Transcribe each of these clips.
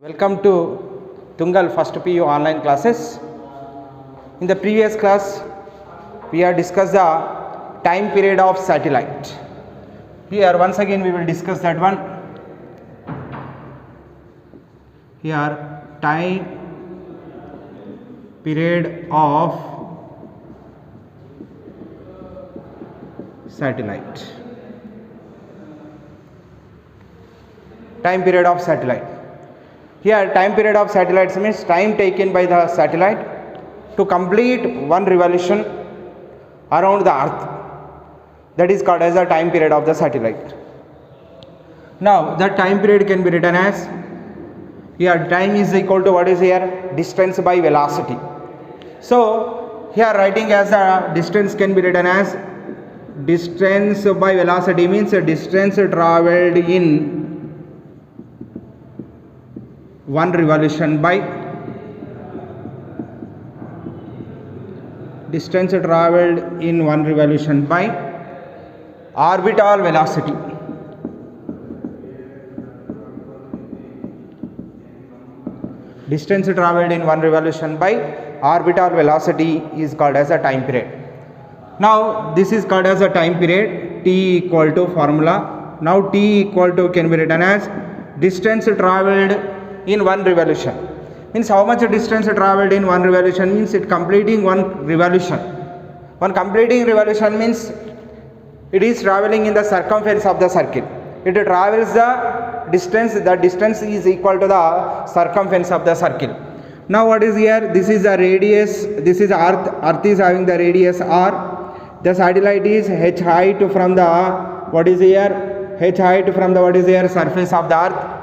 Welcome to Tungal First PU online classes. In the previous class, we have discussed the time period of satellite. Here once again we will discuss that one. Here time period of satellite. Time period of satellite. Here time period of satellites means time taken by the satellite to complete one revolution around the earth. That is called as the time period of the satellite. Now that time period can be written as, here time is equal to what is here? Distance by velocity. So here writing as the distance can be written as distance by velocity means distance traveled in one revolution by distance traveled in one revolution by orbital velocity. Distance traveled in one revolution by orbital velocity is called as a time period. Now this is called as a time period. T equal to formula. Now T equal to can be written as distance traveled in one revolution. Means how much distance traveled in one revolution means it completing one revolution. One completing revolution means it is traveling in the circumference of the circle. It travels the distance is equal to the circumference of the circle. Now what is here? This is the radius, this is earth is having the radius r. The satellite is h height from the what is here? H height from the what is here? Surface of the earth.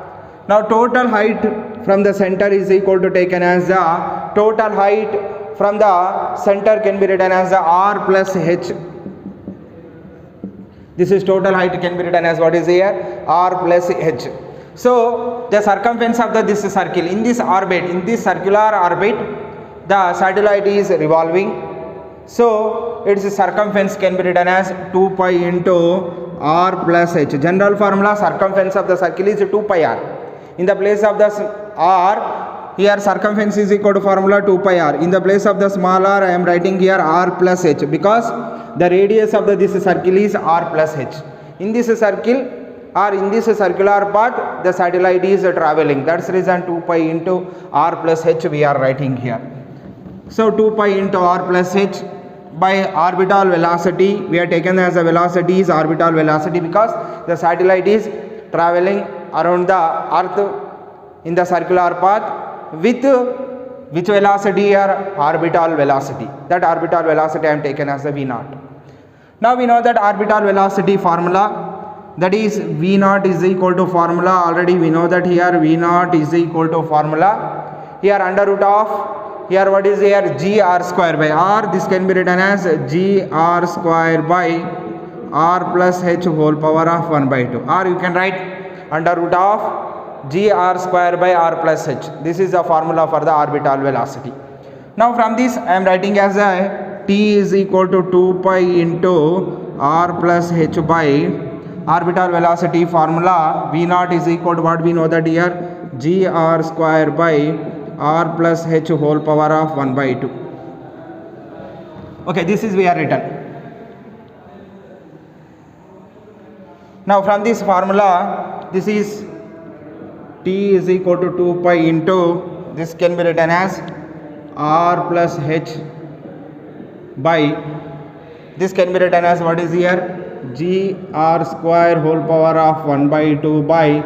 Now total height from the center is equal to taken as the total height from the center can be written as the r plus h. This is total height can be written as what is here? R plus h. So the circumference of this circle in this orbit, in this circular orbit, the satellite is revolving. So its circumference can be written as 2 pi into r plus h. General formula circumference of the circle is 2 pi r. In the place of the r, here circumference is equal to formula 2 pi r. In the place of the small r, I am writing here r plus h because the radius of this circle is r plus h. In this circle or in this circular path, the satellite is traveling. That's the reason 2 pi into r plus h we are writing here. So 2 pi into r plus h by orbital velocity, we are taken as the velocity is orbital velocity because the satellite is traveling around the earth in the circular path with which velocity here? Orbital velocity. That orbital velocity I am taken as the v naught. Now we know that orbital velocity formula, that is v naught is equal to formula, already we know that here v naught is equal to formula, here under root of, here what is here? G r square by r. This can be written as g r square by r plus h whole power of 1 by 2, or you can write under root of g r square by r plus h. This is the formula for the orbital velocity. Now from this I am writing as a t is equal to 2 pi into r plus h by orbital velocity formula. V naught is equal to what we know that here? G r square by r plus h whole power of 1 by 2. Okay, this is we are written. Now from this formula, this is t is equal to 2 pi into, this can be written as r plus h by, this can be written as what is here? G r square whole power of 1 by 2 by,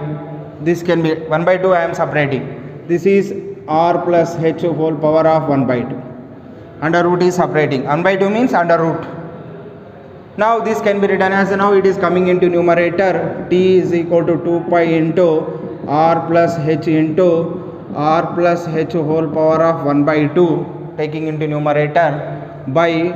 this can be 1 by 2 I am separating. This is r plus h whole power of 1 by 2. Under root is separating. 1 by 2 means under root. Now this can be written as, now it is coming into numerator, t is equal to 2 pi into r plus h into r plus h whole power of 1 by 2 taking into numerator by,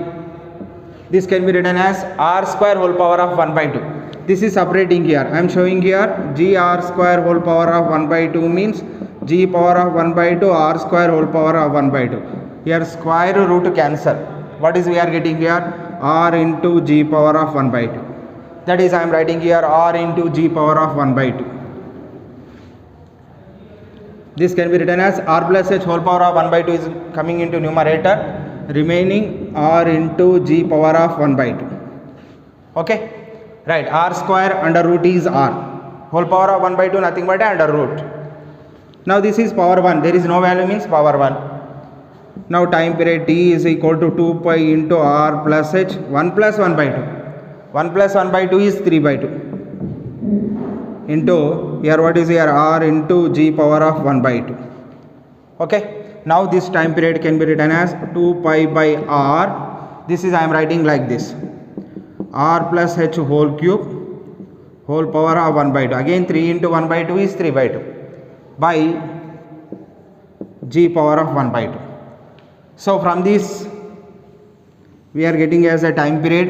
this can be written as r square whole power of 1 by 2. This is separating here. I am showing here g r square whole power of 1 by 2 means g power of 1 by 2 r square whole power of 1 by 2. Here square root cancel. What is we are getting here? R into g power of 1 by 2. That is I am writing here r into g power of 1 by 2. This can be written as r plus h whole power of 1 by 2 is coming into numerator, remaining r into g power of 1 by 2. Okay, right, r square under root is r, whole power of 1 by 2 nothing but under root. Now this is power 1, there is no value means power 1. Now time period t is equal to 2 pi into r plus h, 1 plus 1 by 2. 1 plus 1 by 2 is 3 by 2. Into, here what is here, r into g power of 1 by 2. Okay, now this time period can be written as 2 pi by r. This is I am writing like this, r plus h whole cube, whole power of 1 by 2. Again 3 into 1 by 2 is 3 by 2 by g power of 1 by 2. So from this we are getting as a time period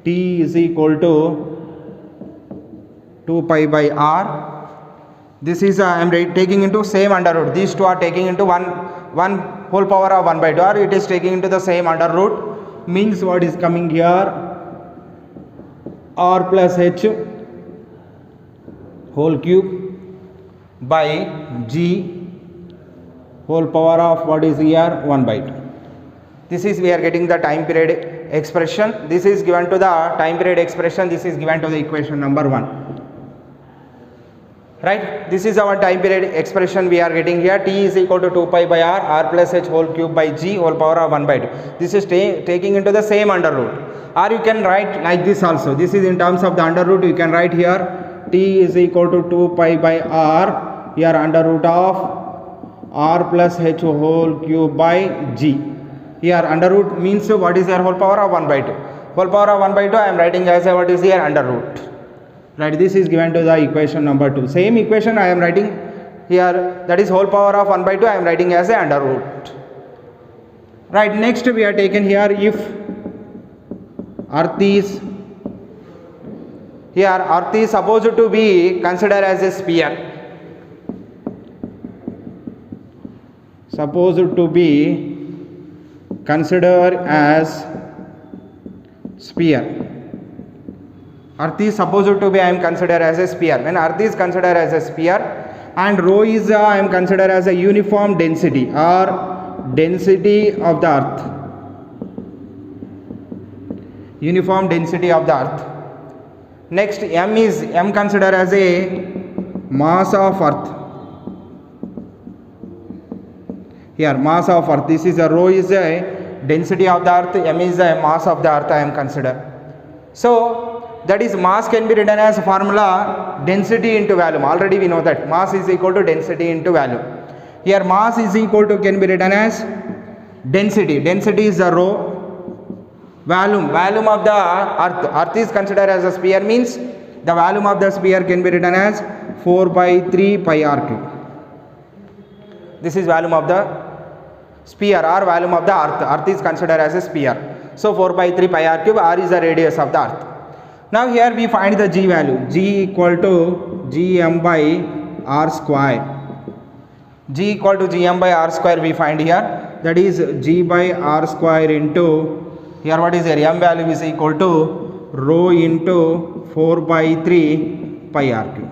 t is equal to 2 pi by r. This is I am taking into same under root. These two are taking into one whole power of 1 by 2, or it is taking into the same under root, means what is coming here, r plus h whole cube by g whole power of what is here, 1 by 2. This is we are getting the time period expression. This is given to the time period expression. This is given to the equation number 1. Right, this is our time period expression we are getting here. T is equal to 2 pi by r, r plus h whole cube by g whole power of 1 by 2. This is taking into the same under root, or you can write like this also. This is in terms of the under root. You can write here t is equal to 2 pi by r, here under root of r plus h whole cube by g. Here under root means what is here, whole power of 1 by 2. Whole power of 1 by 2 I am writing as what is here, under root. Right, this is given to the equation number 2. Same equation I am writing here, that is whole power of 1 by 2 I am writing as a under root. Right, next we are taken here, if earth is, here earth is supposed to be considered as a sphere. Supposed to be considered as sphere. Earth is supposed to be I am considered as a sphere. When earth is considered as a sphere and rho is I am considered as a uniform density or density of the earth. Uniform density of the earth. Next m is considered as a mass of earth. Here mass of earth. This is a rho is a density of the earth, m is a mass of the earth I am considered. So that is mass can be written as formula density into volume. Already we know that mass is equal to density into volume. Here mass is equal to can be written as density. Density is the rho. Volume of the earth. Earth is considered as a sphere, means the volume of the sphere can be written as 4 by 3 pi r cube. This is volume of the sphere or volume of the earth. Earth is considered as a sphere. So 4 by 3 pi r cube, r is the radius of the earth. Now here we find the g value, g equal to gm by r square. G equal to gm by r square we find here, that is g by r square into, here what is here, m value is equal to rho into 4 by 3 pi r cube.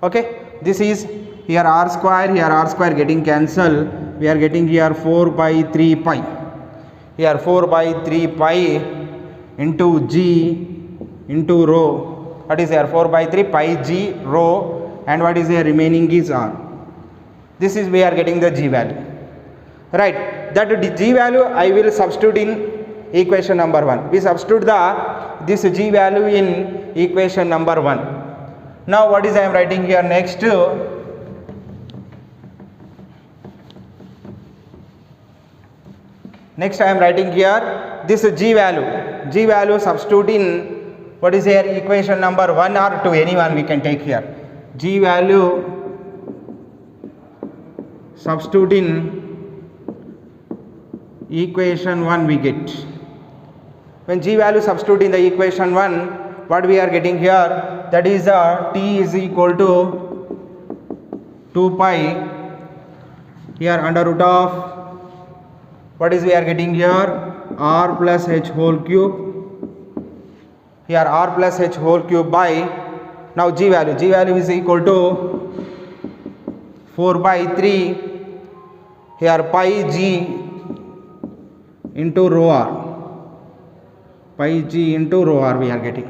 Okay, this is here r square getting cancelled, we are getting here 4 by 3 pi, here 4 by 3 pi into g into rho, what is here, 4 by 3 pi g rho, and what is here, remaining is r. This is we are getting the g value. Right, that g value I will substitute in equation number 1. We substitute this g value in equation number 1. Now what is I am writing here next? Next I am writing here this g value substitute in what is here, equation number 1 or 2, anyone we can take here. G value substitute in equation 1 we get. When g value substitute in the equation 1, what we are getting here, that is t is equal to 2 pi, here under root of, what is we are getting here, r plus h whole cube, here r plus h whole cube by, now g value is equal to 4 by 3 here pi g into rho r, pi g into rho r we are getting.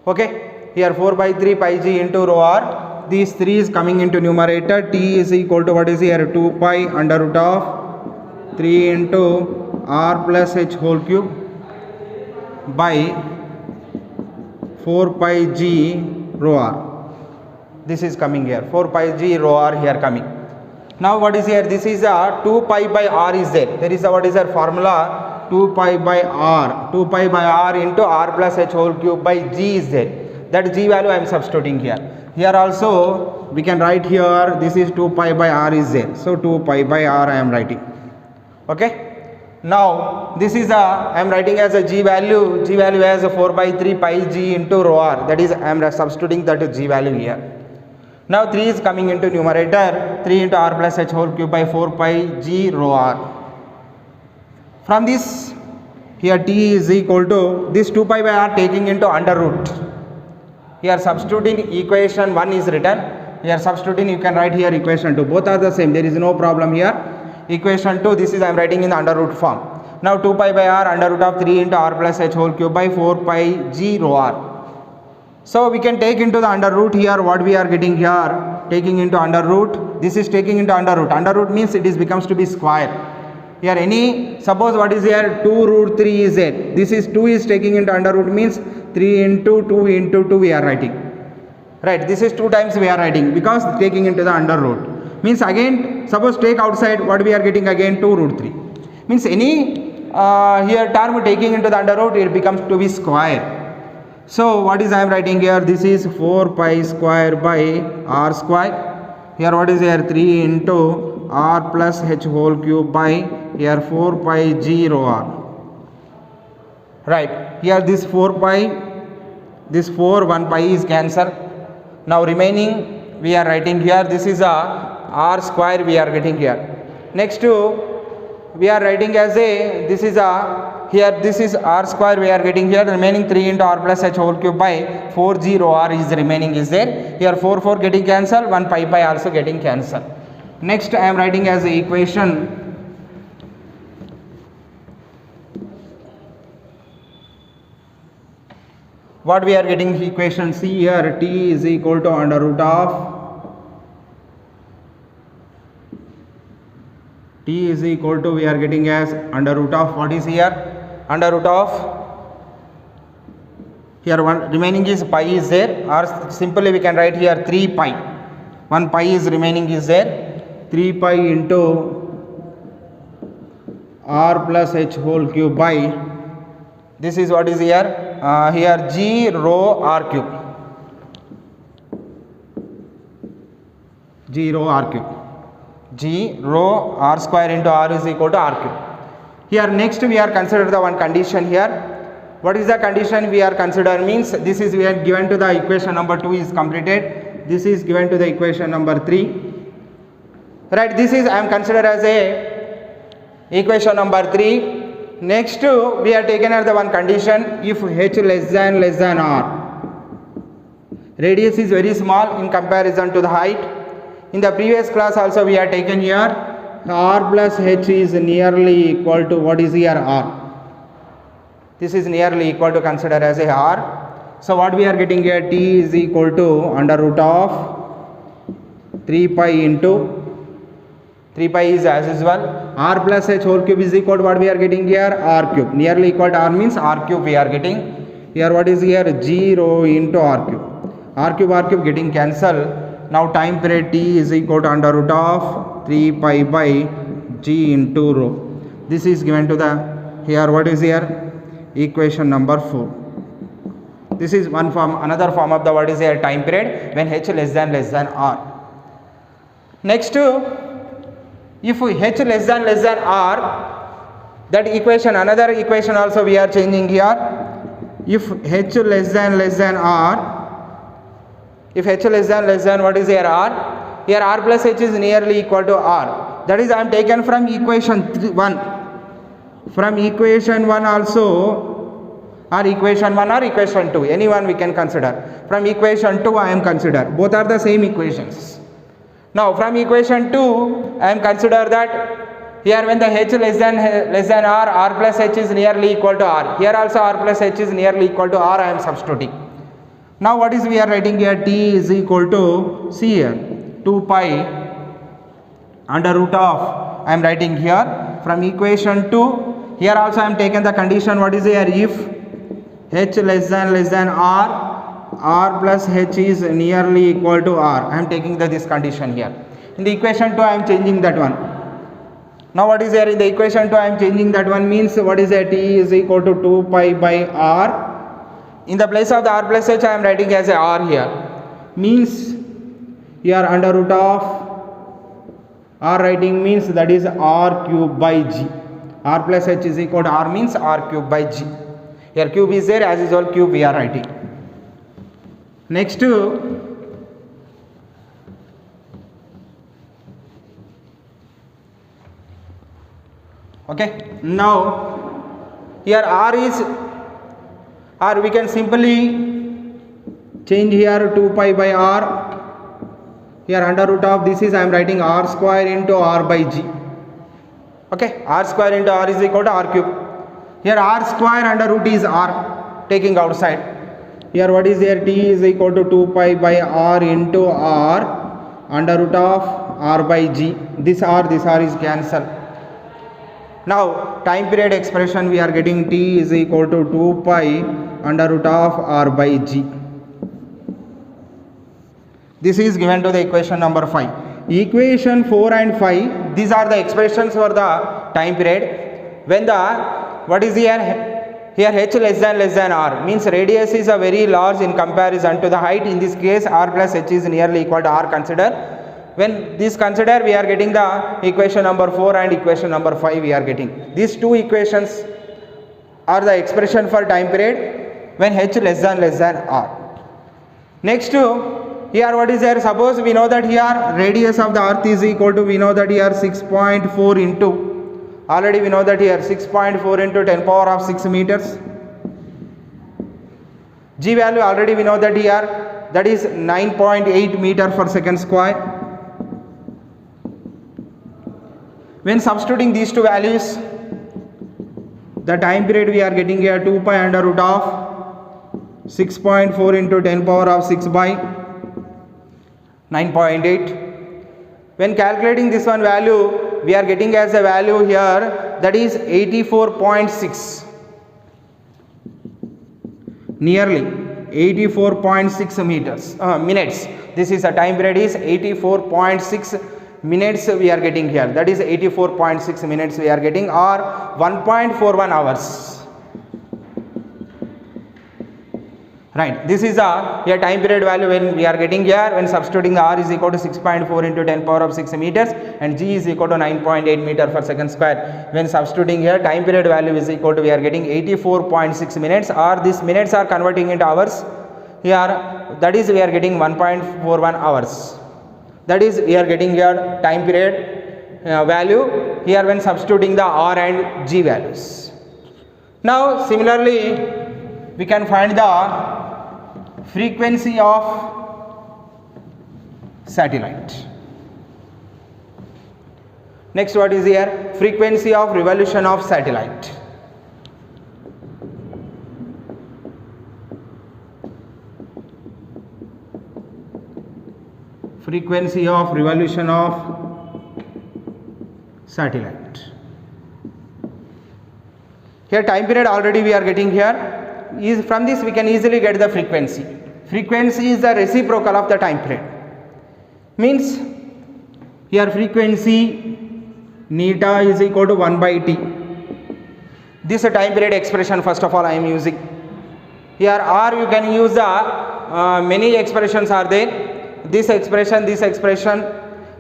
Okay, here 4 by 3 pi g into rho r, these 3 is coming into numerator. T is equal to what is here, 2 pi under root of 3 into r plus h whole cube by 4 pi g rho r. This is coming here, 4 pi g rho r here coming. Now what is here, this is a 2 pi by r is there. There is a what is our formula, 2 pi by r, 2 pi by r into r plus h whole cube by g is there. That g value I am substituting here. Here also we can write here, this is 2 pi by r is there. So 2 pi by r I am writing. Okay. Now this is a, I am writing as a g value as a 4 by 3 pi g into rho r. That is I am substituting that g value here. Now 3 is coming into numerator, 3 into r plus h whole cube by 4 pi g rho r. From this, here t is equal to this 2 pi by r taking into under root. Here substituting equation 1 is written. Here substituting, you can write here equation 2. Both are the same. There is no problem here. Equation 2, this is I am writing in the under root form. Now 2 pi by r under root of 3 into r plus h whole cube by 4 pi g rho r. So we can take into the under root here what we are getting here, taking into under root, this is taking into under root. Under root means it is becomes to be square. Here any, suppose what is here, 2 root 3 is there. This is 2 is taking into under root means 3 into 2 into 2 we are writing. Right, this is 2 times we are writing because taking into the under root. Means again, suppose take outside, what we are getting again, 2 root 3. Means any here term taking into the under root, it becomes to be square. So what is I am writing here, this is 4 pi square by r square. Here what is here, 3 into r plus h whole cube by here 4 pi g rho r. Right, here this 4 pi, this 4, 1 pi is cancelled. Now remaining we are writing here, this is a r square we are getting here. Next to we are writing as a, this is a, here this is r square we are getting here, remaining 3 into r plus h whole cube by 4 g rho r is remaining is there. Here 4 4 getting cancelled, 1 pi pi also getting cancelled. Next I am writing as a equation, what we are getting equation, see here t is equal to under root of, t is equal to we are getting as under root of, what is here, under root of, here one remaining is pi is there, or simply we can write here 3 pi, 1 pi is remaining is there, 3 pi into r plus h whole cube by, this is what is here, here g rho r cube, g rho r cube, g rho r square into r is equal to r cube. Here next we are consider the one condition here. What is the condition we are consider means, this is we are given to the equation number 2 is completed, this is given to the equation number 3. Right, this is I am considered as a equation number 3. Next we are taken as the one condition, if h less than r, radius is very small in comparison to the height. In the previous class also we are taken here, r plus h is nearly equal to what is here, r. This is nearly equal to consider as a r. So what we are getting here, t is equal to under root of 3 pi into, 3 pi is as usual, r plus h whole cube is equal to what we are getting here, r cube. Nearly equal to r means r cube we are getting. Here what is here, g rho into r cube. R cube getting cancelled. Now time period t is equal to under root of 3 pi by g into rho. This is given to the, here what is here, equation number 4. This is one form, another form of the what is here, time period when h less than r. Next if h less than r, that equation, another equation also we are changing here. If h less than r, if h less than what is here, r, here r plus h is nearly equal to r. That is I am taken from equation 1. From equation 1 also, or equation 1 or equation 2, anyone we can consider. From equation 2 I am consider. Both are the same equations. Now from equation 2 I am consider that here when the h less than r plus h is nearly equal to r. Here also r plus h is nearly equal to r I am substituting. Now what is we are writing here? T is equal to, see here, 2 pi under root of, I am writing here from equation 2. Here also I am taken the condition, what is here? If h less than r plus h is nearly equal to r. I am taking this condition here. In the equation 2 I am changing that one. Now what is there in the equation 2 I am changing that one, means what is there? T is equal to 2 pi by r. In the place of the r plus h I am writing as a r here. Means here under root of r writing means that is r cube by g. R plus h is equal to r means r cube by g. Here cube is there, as usual cube we are writing. Next okay, now here r is, or we can simply change here 2 pi by r. Here under root of this is I am writing r square into r by g. Okay, r square into r is equal to r cube. Here r square under root is r, taking outside. Here what is there? T is equal to 2 pi by r into r under root of r by g. This r is cancelled. Now time period expression we are getting T is equal to 2 pi under root of r by g. This is given to the equation number 5. Equation 4 and 5, these are the expressions for the time period. When the, what is here? Here h less than r means radius is a very large in comparison to the height. In this case r plus h is nearly equal to r consider. When this consider, we are getting the equation number 4 and equation number 5 we are getting. These two equations are the expression for time period when h less than r. Next here what is there? Suppose we know that here radius of the earth is equal to, we know that here 6.4 into, already we know that here 6.4 into 10 power of 6 meters. G value already we know that here, that is 9.8 meter per second square. When substituting these two values, the time period we are getting here 2 pi under root of 6.4 into 10 power of 6 by 9.8. When calculating this one value, we are getting as a value here, that is 84.6, nearly 84.6 minutes. This is the time period is 84.6 minutes we are getting here, that is 84.6 minutes we are getting, or 1.41 hours. Right, this is a here time period value when we are getting here, when substituting the r is equal to 6.4 into 10 power of 6 meters and g is equal to 9.8 meter per second square. When substituting here time period value is equal to, we are getting 84.6 minutes, or these minutes are converting into hours here, that is we are getting 1.41 hours. That is we are getting here time period value here when substituting the r and g values. Now similarly we can find the frequency of satellite. Next what is here? Frequency of revolution of satellite. Frequency of revolution of satellite. Here time period already we are getting here. Is from this we can easily get the frequency. Frequency is the reciprocal of the time period. Means here frequency neta is equal to 1 by t. This is a time period expression first of all I am using. Here r you can use the many expressions are there. This expression,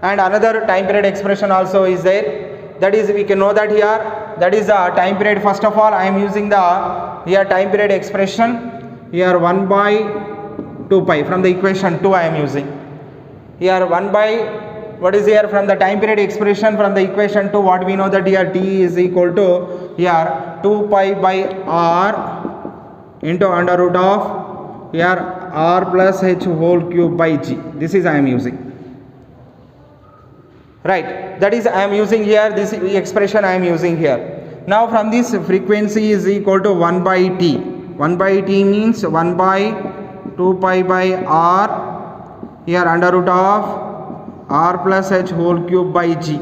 and another time period expression also is there. That is we can know that here, that is the time period. First of all I am using the here time period expression here 1 by 2 pi from the equation 2 I am using. Here 1 by, what is here from the time period expression from the equation 2, what we know that here t is equal to here 2 pi by r into under root of here r plus h whole cube by g. This is I am using. right? That is I am using here, this expression I am using here. Now from this, frequency is equal to 1 by t. 1 by t means 1 by 2 pi by r, here under root of r plus h whole cube by g.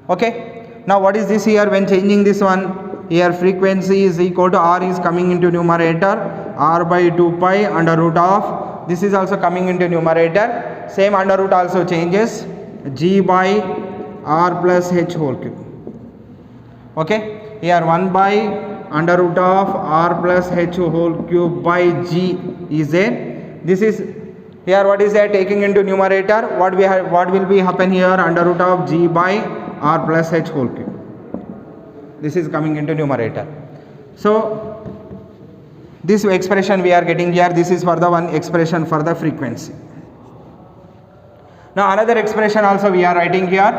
Okay, now what is this here? When changing this one, here frequency is equal to r is coming into numerator, r by 2 pi under root of, this is also coming into numerator, same under root also changes, g by r plus h whole cube. Okay, here 1 by under root of r plus h whole cube by g is there. This is here, what is there? Taking into numerator, what will be happen here? Under root of g by r plus h whole cube. This is coming into numerator. So this expression we are getting here, this is for the one expression for the frequency. Now another expression also we are writing here.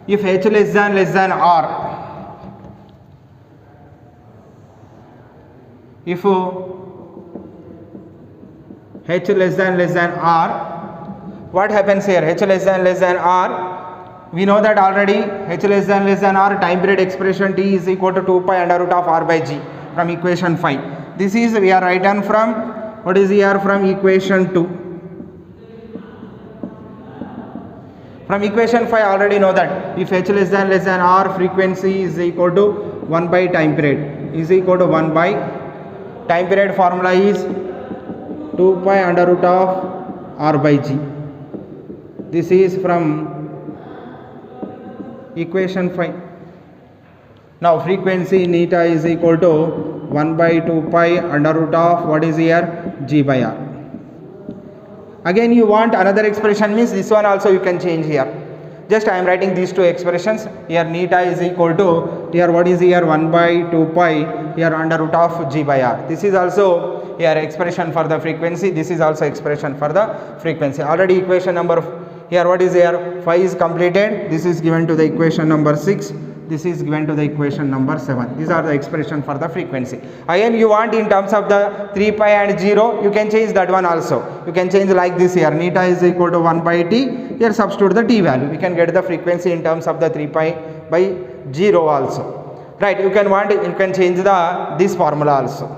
If h less than r, if h less than r, what happens here? H less than r, we know that already. H less than r, time period expression t is equal to 2 pi under root of r by g from equation 5. This is we are written from, what is here? From equation 2. From equation 5 already know that if h less than r, frequency is equal to 1 by time period is equal to 1 by time period, formula is 2 pi under root of r by g. This is from equation 5. Now frequency neta is equal to 1 by 2 pi under root of, what is here? G by r. Again you want another expression, means this one also you can change here. Just I am writing these two expressions. Here neta is equal to, here what is here? 1 by 2 pi, here under root of g by r. This is also here expression for the frequency. This is also expression for the frequency. Already equation number, here what is here? 5 is completed. This is given to the equation number 6. This is given to the equation number 7. These are the expression for the frequency. Again you want in terms of the 3 pi and 0, you can change that one also. You can change like this here. Neta is equal to 1 by t. Here substitute the t value. We can get the frequency in terms of the 3 pi by 0 also. Right, you can change this formula also.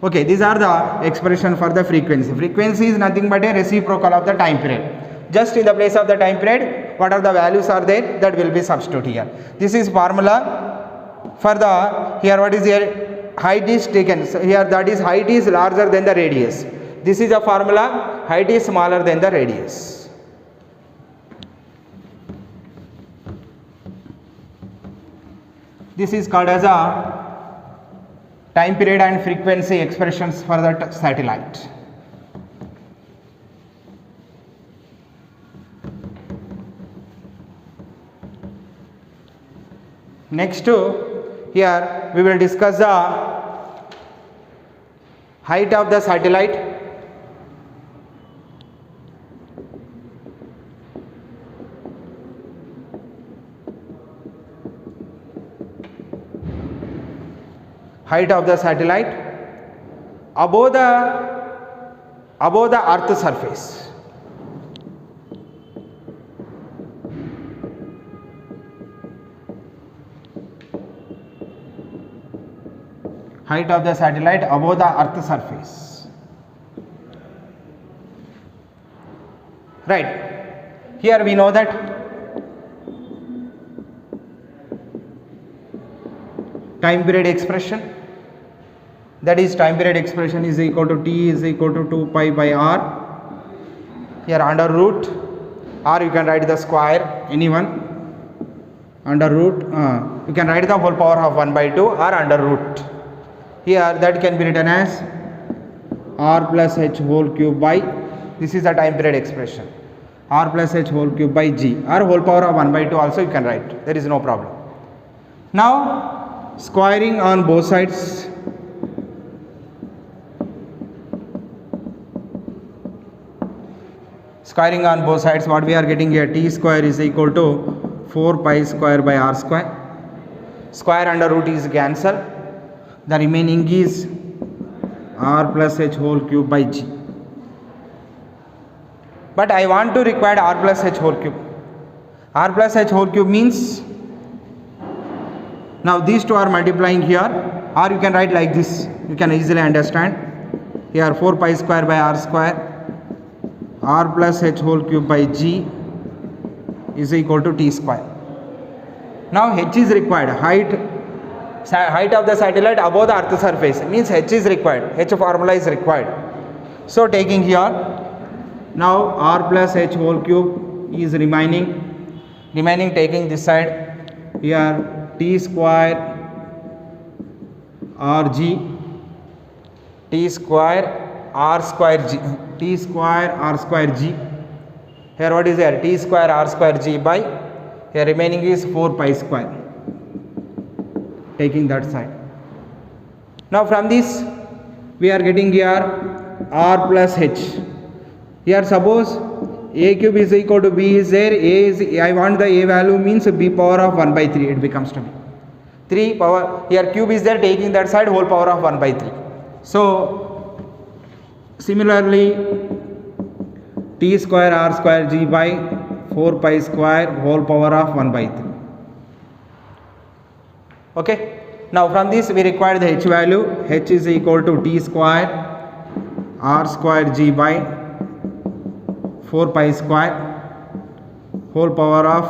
Okay, these are the expression for the frequency. Frequency is nothing but a reciprocal of the time period. Just in the place of the time period, what are the values are there, that will be substitute here. This is formula for the, here what is here? Height is taken. So here that is height is larger than the radius. This is a formula, height is smaller than the radius. This is called as a time period and frequency expressions for the satellite. Next here we will discuss the height of the satellite. Height of the satellite above the earth surface. Height of the satellite above the earth surface. Right, here we know that time period expression, that is time period expression is equal to t is equal to 2 pi by r, here under root, or you can write the square, anyone, under root, you can write the whole power of 1 by 2 or under root. Here that can be written as r plus h whole cube by, this is the time period expression, r plus h whole cube by g, or whole power of 1 by 2 also you can write, there is no problem. Now squaring on both sides, squaring on both sides, what we are getting here? T square is equal to 4 pi square by r square. Square under root is cancel. The remaining is r plus h whole cube by g. but I want to require r plus h whole cube. R plus h whole cube means, now these two are multiplying here, or you can write like this, you can easily understand. Here 4 pi square by r square, r plus h whole cube by g is equal to t square. Now h is required, height of the satellite above the earth surface, means h is required, h formula is required. So taking here, now r plus h whole cube is remaining taking this side, here t square rg, t square r square g, t square r square g. Here what is there? T square r square g by, here remaining is 4 pi square, taking that side. Now from this we are getting here r plus h. Here suppose a cube is equal to b is there, a is, I want the a value means b power of 1 by 3 it becomes to be. 3 power, here cube is there, taking that side whole power of 1 by 3. So similarly t square r square g by 4 pi square whole power of 1 by 3. Okay. Now from this we require the h value, h is equal to t square r square g by 4 pi square whole power of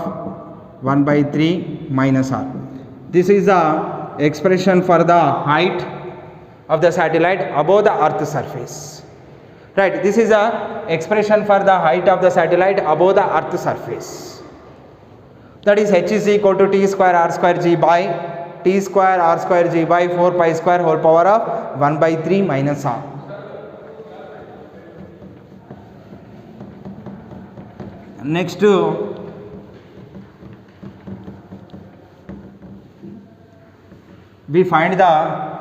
1 by 3 minus r. This is the expression for the height of the satellite above the earth surface. Right, this is a expression for the height of the satellite above the earth surface. That is h is equal to t square r square g by t square r square g by 4 pi square whole power of 1 by 3 minus r. Next we find the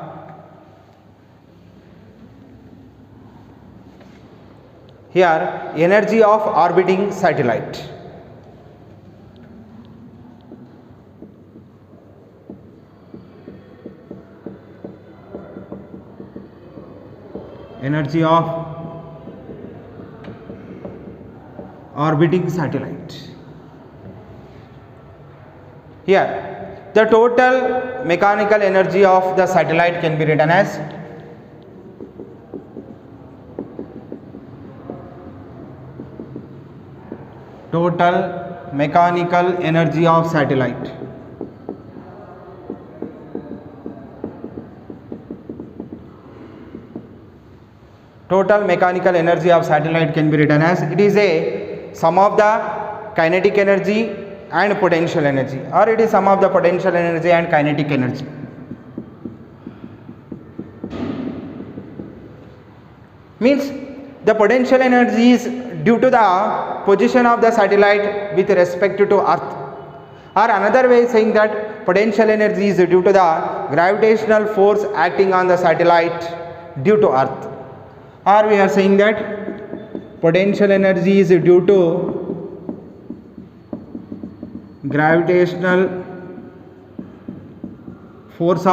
here energy of orbiting satellite. Energy of orbiting satellite. Here the total mechanical energy of the satellite can be written as total mechanical energy of satellite. Total mechanical energy of satellite can be written as, it is a sum of the kinetic energy and potential energy, or it is sum of the potential energy and kinetic energy. Means the potential energy is due to the position of the satellite with respect to earth, or another way saying that potential energy is due to the gravitational force acting on the satellite due to earth, or we are saying that potential energy is due to gravitational force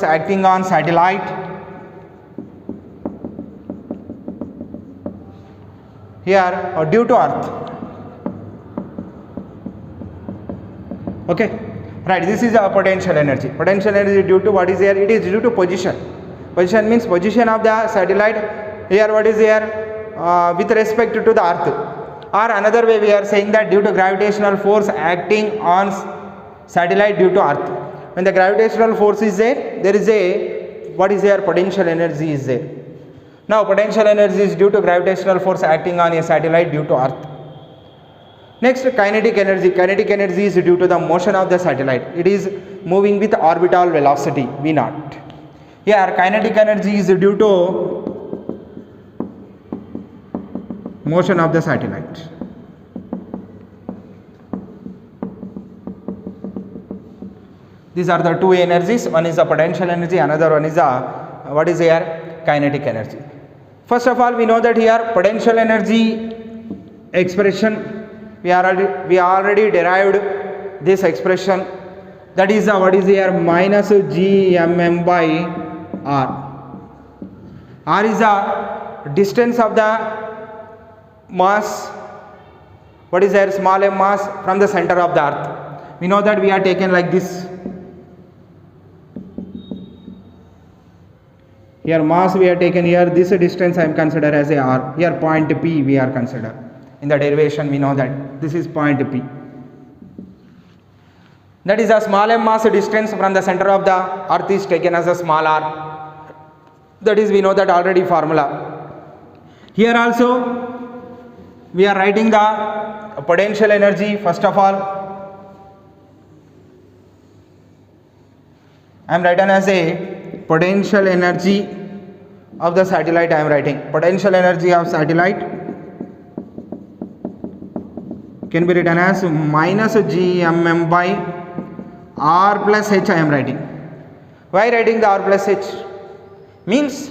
acting on satellite here or due to earth. Okay, right, this is our potential energy. Potential energy due to what is here? It is due to position. Position means position of the satellite. Here what is here? With respect to the earth, or another way we are saying that due to gravitational force acting on satellite due to earth. When the gravitational force is there, there is a, what is there? Potential energy is there. Now potential energy is due to gravitational force acting on a satellite due to earth. Next, kinetic energy. Kinetic energy is due to the motion of the satellite. It is moving with orbital velocity v0. Here kinetic energy is due to motion of the satellite. These are the two energies. One is the potential energy, another one is the, what is here? Kinetic energy. First of all, we know that here potential energy expression, we already derived this expression, that is what is here, minus gmm by r. R is the distance of the mass, what is there, small m mass from the center of the earth. We know that we are taken like this. Here mass we are taken here, this distance I am considered as a r. Here point P we are considered. In the derivation we know that this is point P. That is a small m mass distance from the center of the earth is taken as a small r. That is, we know that already formula. Here also we are writing the potential energy. First of all, I am written as a potential energy of the satellite. I am writing potential energy of satellite can be written as minus gmm by r plus h. I am writing. Why writing the r plus h? Means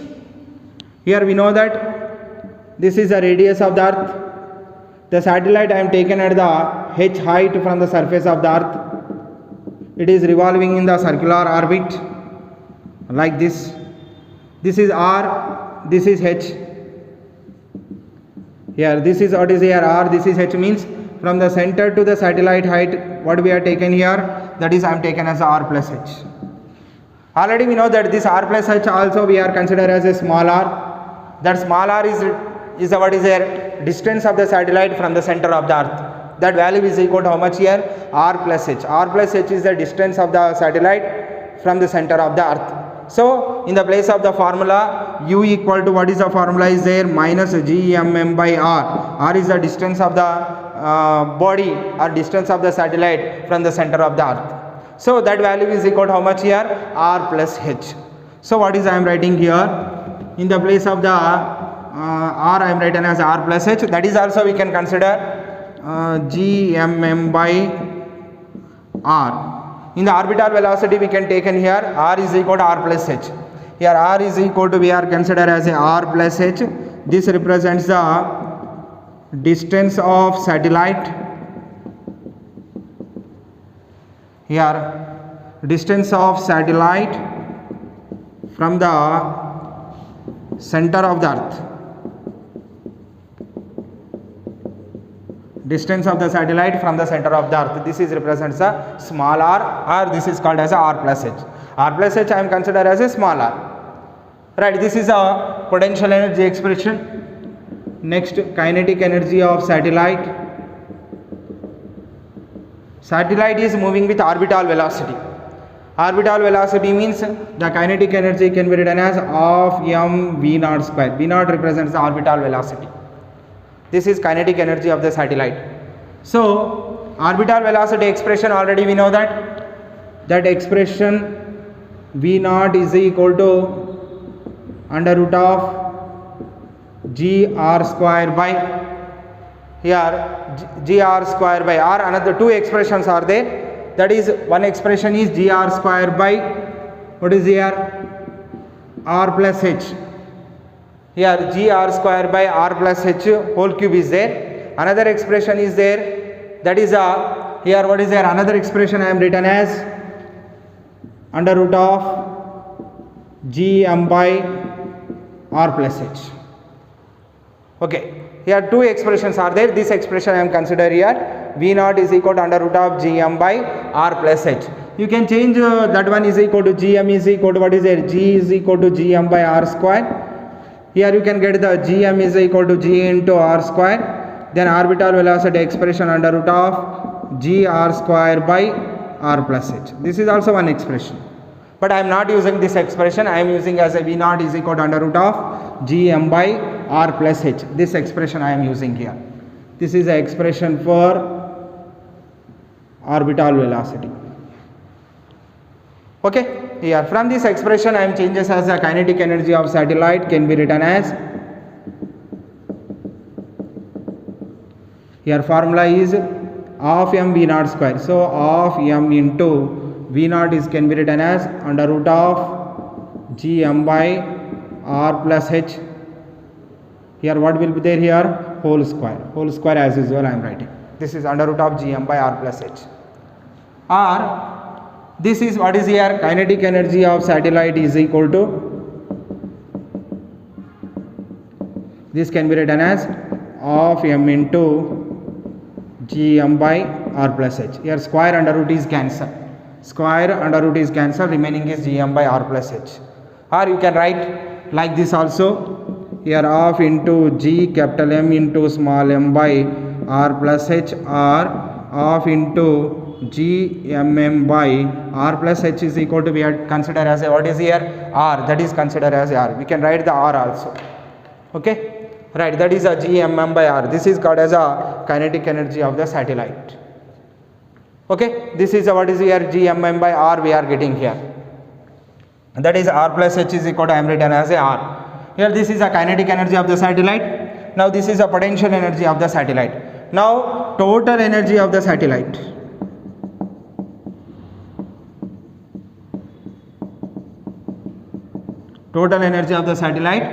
here we know that this is the radius of the earth. The satellite I am taken at the h height from the surface of the earth. It is revolving in the circular orbit like this. This is r, this is h. Here this is what is here, r, this is h, means from the center to the satellite height what we are taken here, that is I am taken as r plus h. Already we know that this r plus h also we are considered as a small r. That small r is what is here, distance of the satellite from the center of the earth. That value is equal to how much here, r plus h. R plus h is the distance of the satellite from the center of the earth. So in the place of the formula, u equal to, what is the formula is there, minus gmm by r. R is the distance of the body or distance of the satellite from the center of the earth. So that value is equal to how much here, r plus h. So what is I am writing here, in the place of the r I am written as r plus h. That is also we can consider gmm by r. In the orbital velocity we can take in here r is equal to r plus h. Here r is equal to, we are considered as a r plus h. This represents the distance of satellite. Here distance of satellite from the center of the earth. Distance of the satellite from the center of the earth. This is represents a small r, or this is called as a r plus h. R plus h I am considered as a small r. Right, this is a potential energy expression. Next, kinetic energy of satellite. Satellite is moving with orbital velocity. Orbital velocity means the kinetic energy can be written as of m v naught square. V naught represents the orbital velocity. This is kinetic energy of the satellite. So orbital velocity expression, already we know that expression v naught is equal to under root of g r square by, here g r square by r. Another two expressions are there. That is, one expression is g r square by, what is here, r plus h. Here g r square by r plus h whole cube is there. Another expression is there, that is here what is there, another expression I am written as under root of g m by r plus h. Okay, here two expressions are there. This expression I am consider here, v naught is equal to under root of g m by r plus h. You can change that one is equal to g m is equal to, what is there, g is equal to g m by r square. Here you can get the gm is equal to g into r square. Then orbital velocity expression under root of g r square by r plus h. This is also one expression. But I am not using this expression. I am using as a v naught is equal to under root of g m by r plus h. This expression I am using here. This is the expression for orbital velocity. Okay. Here from this expression I am changes as the kinetic energy of satellite can be written as, here formula is of m v naught square. So of m into v naught is can be written as under root of g m by r plus h. Here what will be there, here whole square as usual I am writing. This is under root of g m by r plus h. Or This is what is here, kinetic energy of satellite is equal to, this can be written as of m into gm by r plus h. Here square under root is cancelled. Square under root is cancelled, remaining is gm by r plus h. Or you can write like this also. Here of into g capital M into small m by r plus h, or of into g mm by r plus h is equal to, we are consider as a, what is here, r, that is considered as r. We can write the r also. Okay, right, that is a g mm by r. This is called as a kinetic energy of the satellite. Okay, this is a, what is here, g mm by r we are getting here. That is r plus h is equal to, I am written as a r. Here this is a kinetic energy of the satellite. Now this is a potential energy of the satellite. Now total energy of the satellite. Total energy of the satellite,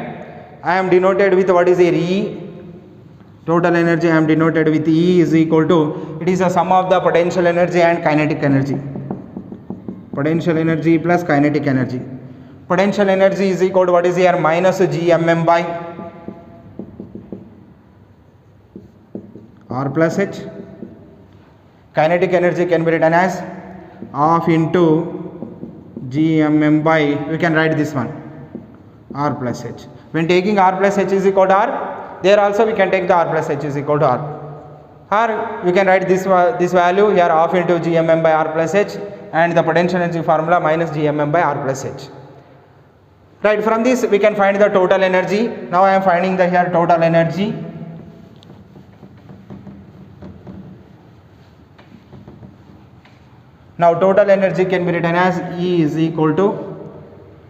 I am denoted with what is here, E. Total energy I am denoted with E is equal to, it is a sum of the potential energy and kinetic energy. Potential energy plus kinetic energy. Potential energy is equal to, what is here, minus gmm by r plus h. Kinetic energy can be written as of into gmm by, we can write this one, r plus h. When taking r plus h is equal to r, there also we can take the r plus h is equal to r. Or you can write this value here, of into gmm by r plus h, and the potential energy formula minus gmm by r plus h. Right, from this we can find the total energy. Now I am finding the here total energy. Now total energy can be written as E is equal to,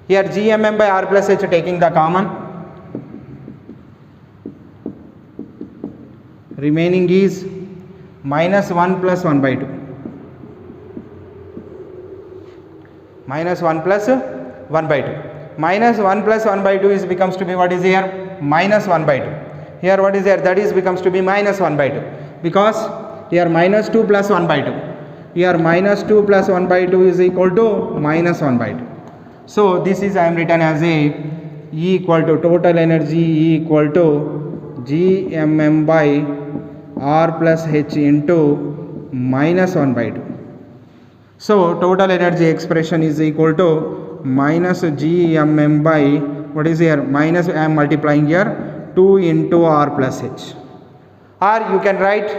here gmm by r plus h taking the common, remaining is minus 1 plus 1 by 2. Minus 1 plus 1 by 2. Minus 1 plus 1 by 2 is becomes to be, what is here, minus 1 by 2. Here what is here, that is becomes to be minus 1 by 2, because here minus 2 plus 1 by 2. Here minus 2 plus 1 by 2 is equal to minus 1 by 2. So this is, I am written as a E equal to total energy E equal to gmm by r plus h into minus 1 by 2. So total energy expression is equal to minus gmm by, what is here, minus, I am multiplying here, 2 into r plus h. Or you can write,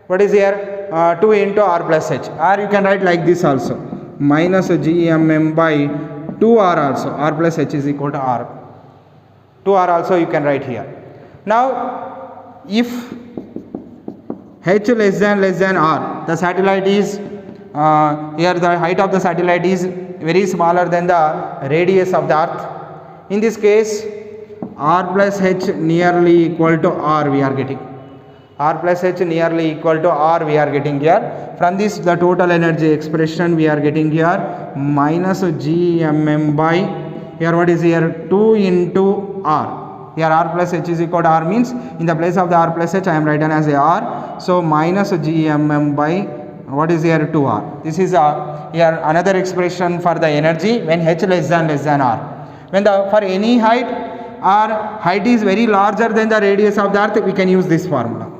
what is here, 2 into r plus h. Or you can write like this also, minus gmm by 2r also, r plus h is equal to r. 2r also you can write here. Now if h less than r, the satellite is, here the height of the satellite is very smaller than the radius of the earth. In this case, r plus h nearly equal to r we are getting. R plus h nearly equal to r we are getting here. From this the total energy expression we are getting here, minus gmm by, here what is here, 2 into r. Here r plus h is equal to r means, in the place of the r plus h I am written as a r. So minus gmm by, what is here, 2r. This is here another expression for the energy when h less than r. When the, for any height, our height is very larger than the radius of the earth, we can use this formula.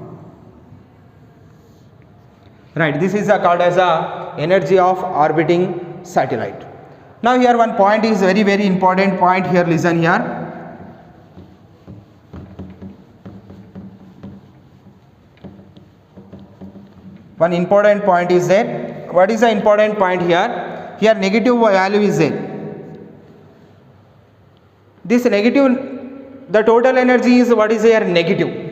Right, this is called as a energy of orbiting satellite. Now here one point is very important point here, listen here. One important point is there. What is the important point here? Here negative value is there. This negative, the total energy is, what is here, negative.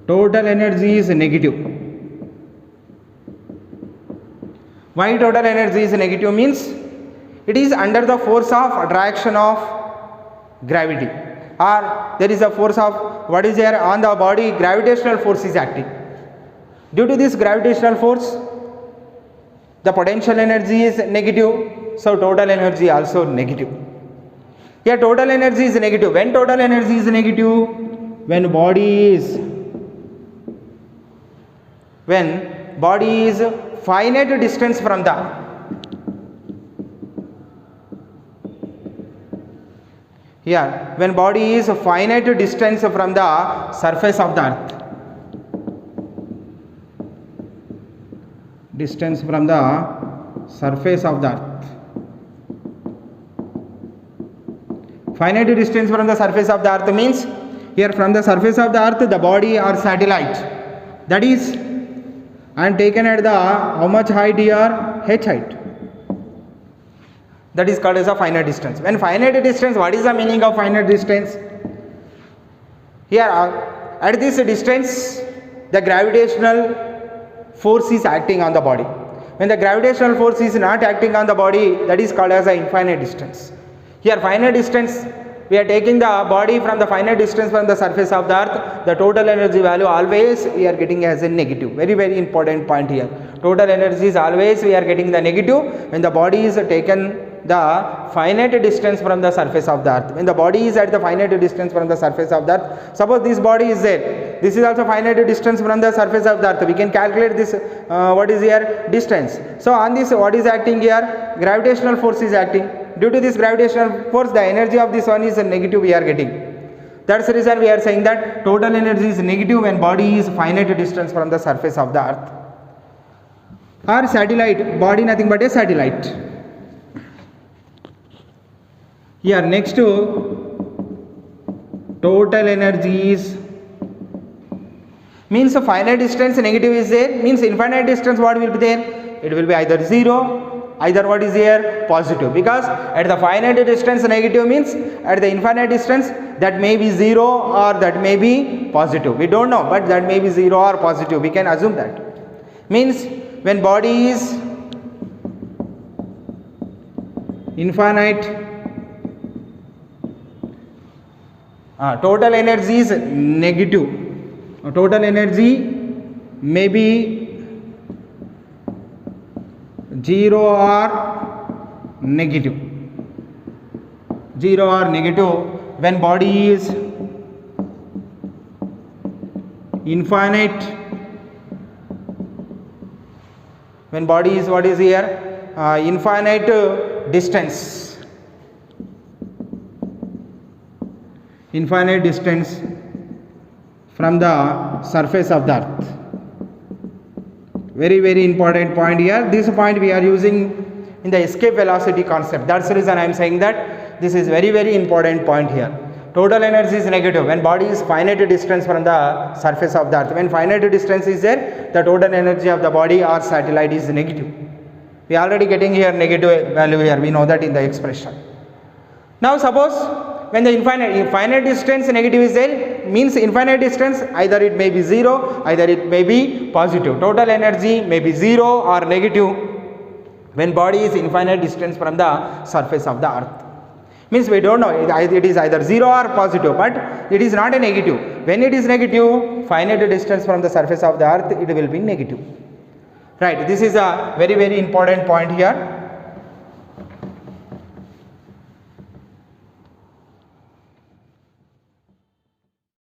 Total energy is negative. Why total energy is negative means, it is under the force of attraction of gravity, or there is a force of, what is there on the body, gravitational force is acting. Due to this gravitational force, the potential energy is negative, so total energy also negative. Here total energy is negative. When total energy is negative? When body is when body is finite distance from the when body is finite distance from the surface of the earth, distance from the surface of the earth, finite distance from the surface of the earth means here from the surface of the earth the body or satellite, that is and taken at the how much height here, h height, that is called as a finite distance. When finite distance, what is the meaning of finite distance? Here at this distance the gravitational force is acting on the body. When the gravitational force is not acting on the body, that is called as an infinite distance. Here finite distance, we are taking the body from the finite distance from the surface of the earth, the total energy value always we are getting as a negative. Very very important point here. Total energy is always we are getting the negative when the body is taken the finite distance from the surface of the earth. When the body is at the finite distance from the surface of the earth, suppose this body is there, this is also finite distance from the surface of the earth, we can calculate this what is here, distance. So on this what is acting here, gravitational force is acting. Due to this gravitational force the energy of this one is negative we are getting. That's the reason we are saying that total energy is negative when body is finite distance from the surface of the earth. Or satellite, body nothing but a satellite. Here next to total energy is means a finite distance negative is there, means infinite distance what will be there, it will be either 0, either what is here, positive, because at the finite distance negative means at the infinite distance that may be 0 or that may be positive, we don't know, but that may be 0 or positive, we can assume that. Means when body is infinite, total energy is negative, total energy may be 0 or negative, 0 or negative when body is infinite, when body is what is here, infinite distance, infinite distance from the surface of the earth. Very very important point here. This point we are using in the escape velocity concept. That's the reason I am saying that this is very very important point here. Total energy is negative when body is finite distance from the surface of the earth. When finite distance is there, the total energy of the body or satellite is negative. We are already getting here negative value here, we know that in the expression. Now suppose when the finite distance negative is there, means infinite distance either it may be 0, either it may be positive. Total energy may be 0 or negative when body is infinite distance from the surface of the earth. Means we don't know, it is either 0 or positive, but it is not a negative. When it is negative, finite distance from the surface of the earth, it will be negative. Right, this is a very very important point here.